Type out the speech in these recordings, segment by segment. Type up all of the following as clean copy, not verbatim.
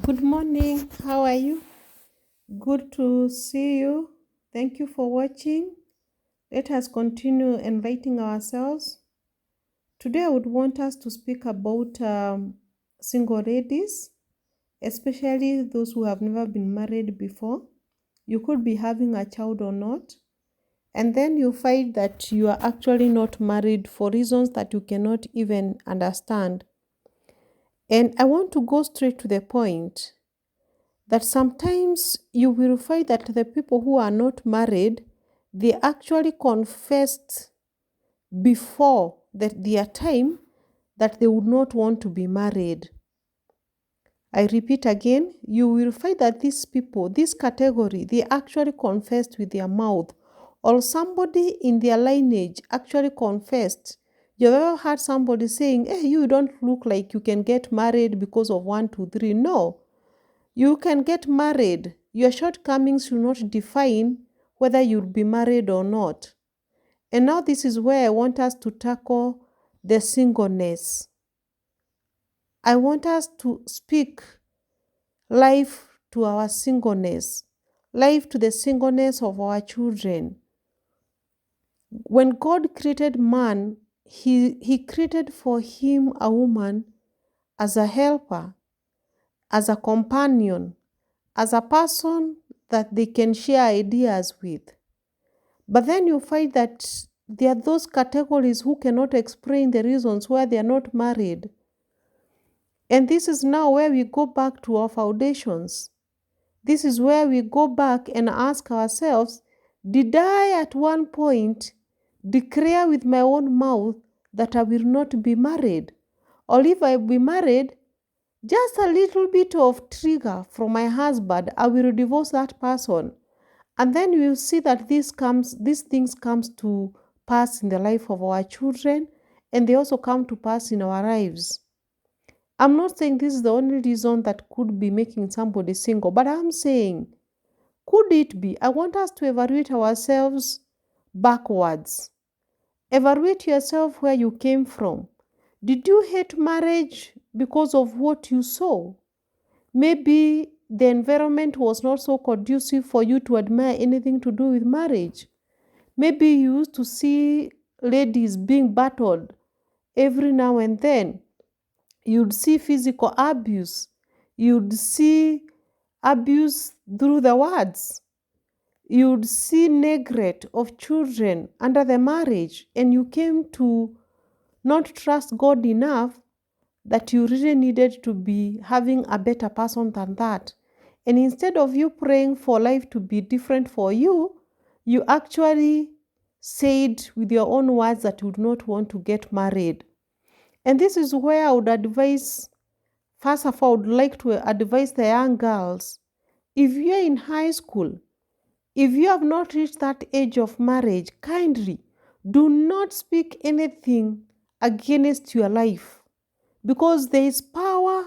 Good morning. How are you? Good to see you. Thank you for watching. Let us continue enlightening ourselves. Today, I would want us to speak about single ladies, especially those who have never been married before. You could be having a child or not, and then you find that you are actually not married for reasons that you cannot even understand. And I want to go straight to the point that sometimes you will find that the people who are not married, they actually confessed before their time that they would not want to be married. I repeat again, you will find that these people, this category, they actually confessed with their mouth, or somebody in their lineage actually confessed. You've ever heard somebody saying, hey, you don't look like you can get married because of one, two, three? No. You can get married. Your shortcomings should not define whether you'll be married or not. And now this is where I want us to tackle the singleness. I want us to speak life to our singleness, life to the singleness of our children. When God created man, he created for him a woman as a helper, as a companion, as a person that they can share ideas with. But then you find that there are those categories who cannot explain the reasons why they are not married. And this is now where we go back to our foundations. This is where we go back and ask ourselves, did I at one point declare with my own mouth that I will not be married? Or if I be married, just a little bit of trigger from my husband, I will divorce that person. And then we will see that these things comes to pass in the life of our children, and they also come to pass in our lives. I'm not saying this is the only reason that could be making somebody single, but I'm saying, could it be? I want us to evaluate ourselves backwards. Evaluate yourself where you came from. Did you hate marriage because of what you saw? Maybe the environment was not so conducive for you to admire anything to do with marriage. Maybe you used to see ladies being battered every now and then. You'd see physical abuse. You'd see abuse through the words. You'd see neglect of children under the marriage, and you came to not trust God enough that you really needed to be having a better person than that. And instead of you praying for life to be different for you, you actually said with your own words that you would not want to get married. And this is where I would advise, first of all, I would like to advise the young girls, if you're in high school, if you have not reached that age of marriage, kindly do not speak anything against your life, because there is power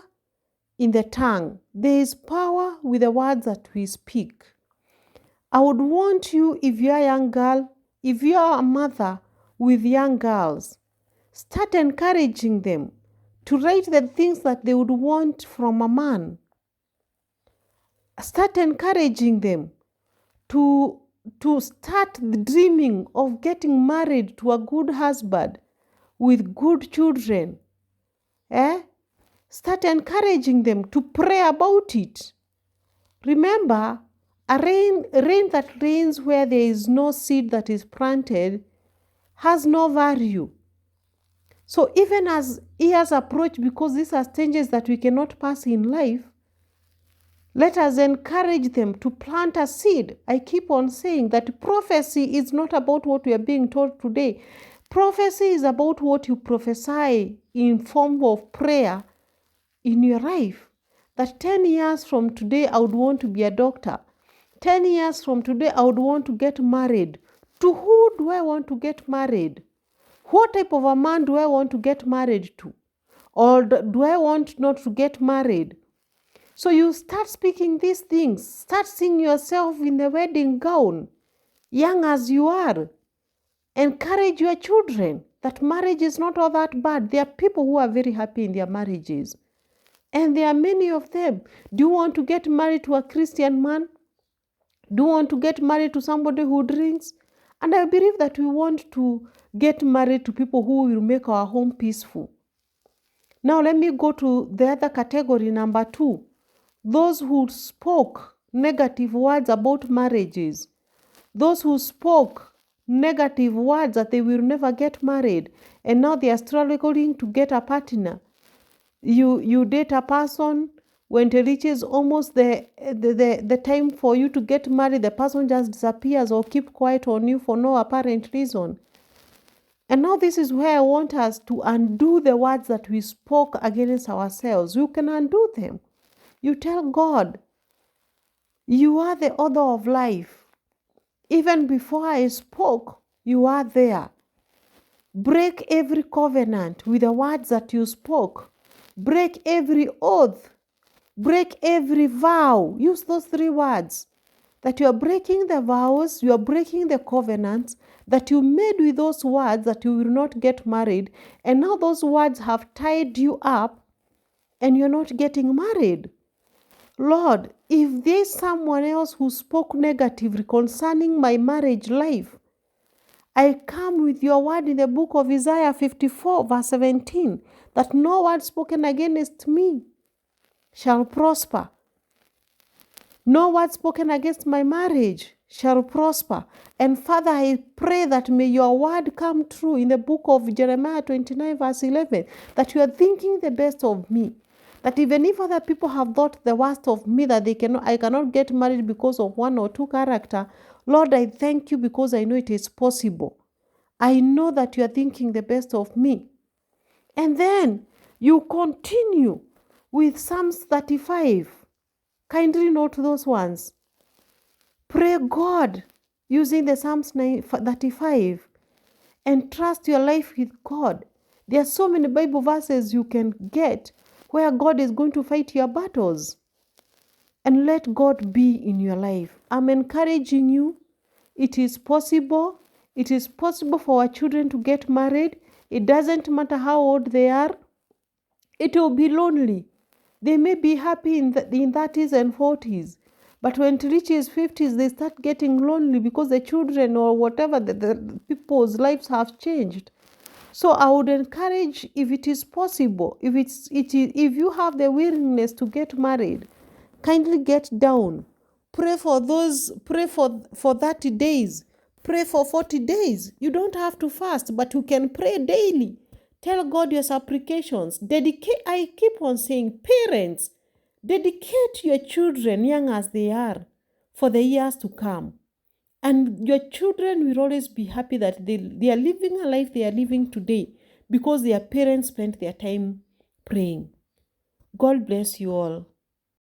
in the tongue. There is power with the words that we speak. I would want you, if you are a young girl, if you are a mother with young girls, start encouraging them to write the things that they would want from a man. Start encouraging them to start dreaming of getting married to a good husband with good children. Start encouraging them to pray about it. Remember, a rain that rains where there is no seed that is planted has no value. So even as years approach, because these are stages that we cannot pass in life, let us encourage them to plant a seed. I keep on saying that prophecy is not about what we are being told today. Prophecy is about what you prophesy in form of prayer in your life. That 10 years from today, I would want to be a doctor. 10 years from today, I would want to get married. To who do I want to get married? What type of a man do I want to get married to? Or do I want not to get married? So you start speaking these things. Start seeing yourself in the wedding gown, young as you are. Encourage your children that marriage is not all that bad. There are people who are very happy in their marriages. And there are many of them. Do you want to get married to a Christian man? Do you want to get married to somebody who drinks? And I believe that we want to get married to people who will make our home peaceful. Now let me go to the other category, number 2. Those who spoke negative words about marriages. Those who spoke negative words that they will never get married, and now they are struggling to get a partner. You date a person, when it reaches almost the time for you to get married, the person just disappears or keep quiet on you for no apparent reason. And now this is where I want us to undo the words that we spoke against ourselves. You can undo them. You tell God, you are the author of life. Even before I spoke, you are there. Break every covenant with the words that you spoke. Break every oath. Break every vow. Use those 3 words. That you are breaking the vows, you are breaking the covenants that you made with those words that you will not get married. And now those words have tied you up and you're not getting married. Lord, if there's someone else who spoke negatively concerning my marriage life, I come with your word in the book of Isaiah 54 verse 17, that no word spoken against me shall prosper. No word spoken against my marriage shall prosper. And Father, I pray that may your word come true in the book of Jeremiah 29 verse 11, that you are thinking the best of me. That even if other people have thought the worst of me, that I cannot get married because of 1 or 2 character, Lord, I thank you because I know it is possible. I know that you are thinking the best of me. And then you continue with Psalms 35. Kindly note those ones. Pray God using the Psalms 35 and trust your life with God. There are so many Bible verses you can get where God is going to fight your battles. And let God be in your life. I'm encouraging you. It is possible. It is possible for our children to get married. It doesn't matter how old they are. It will be lonely. They may be happy in 30s and 40s. But when it reaches 50s, they start getting lonely because the children or whatever, the people's lives have changed. So I would encourage, if it is possible, if you have the willingness to get married, kindly get down. Pray for 30 days. Pray for 40 days. You don't have to fast, but you can pray daily. Tell God your supplications. I keep on saying, parents, dedicate your children, young as they are, for the years to come. And your children will always be happy that they are living a life they are living today because their parents spent their time praying. God bless you all.